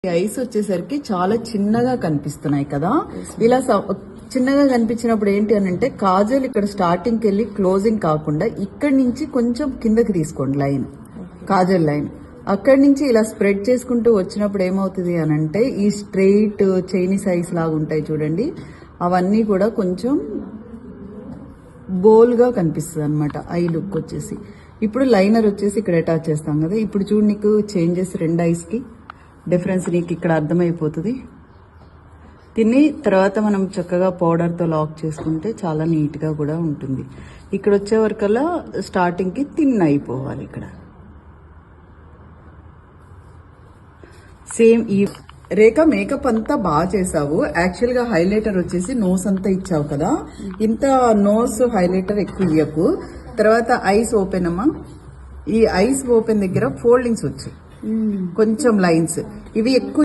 Ice వచ్చేసరికి చాలా చిన్నగా కనిపిస్తున్నాయి కదా. ఇలా చిన్నగా కనిపించినప్పుడు ఏంటి అని అంటే కాజల్ ఇక్కడ స్టార్టింగ్కి వెళ్ళి క్లోజింగ్ కాకుండా ఇక్కడి నుంచి కొంచెం కిందకి తీసుకోండి లైన్, కాజల్ లైన్. అక్కడి నుంచి ఇలా స్ప్రెడ్ చేసుకుంటూ వచ్చినప్పుడు ఏమవుతుంది అని అంటే ఈ స్ట్రెయిట్ చైనీస్ ఐస్ లాగా ఉంటాయి చూడండి, అవన్నీ కూడా కొంచెం బోల్గా కనిపిస్తుంది అనమాట ఐ లుక్ వచ్చేసి. ఇప్పుడు లైనర్ వచ్చేసి ఇక్కడ అటాచ్ చేస్తాం కదా. ఇప్పుడు చూడు నీకు చేంజెస్ రెండు ఐస్కి డిఫరెన్స్ నీకు ఇక్కడ అర్థమైపోతుంది. దీన్ని తర్వాత మనం చక్కగా పౌడర్తో లాక్ చేసుకుంటే చాలా నీట్గా కూడా ఉంటుంది. ఇక్కడ వచ్చే వరకల్లా స్టార్టింగ్కి థిన్ అయిపోవాలి. ఇక్కడ సేమ్ ఈ రేఖ మేకప్ అంతా బాగా చేసావు. యాక్చువల్గా హైలైటర్ వచ్చేసి నోస్ అంతా ఇచ్చావు కదా, ఇంత నోస్ హైలైటర్ ఎక్కువ ఇయ్యకు. తర్వాత ఐస్ ఓపెన్ అమ్మా, ఈ ఐస్ ఓపెన్ దగ్గర ఫోల్డింగ్స్ వచ్చాయి కొంచెం లైన్స్, ఇవి ఎక్కువ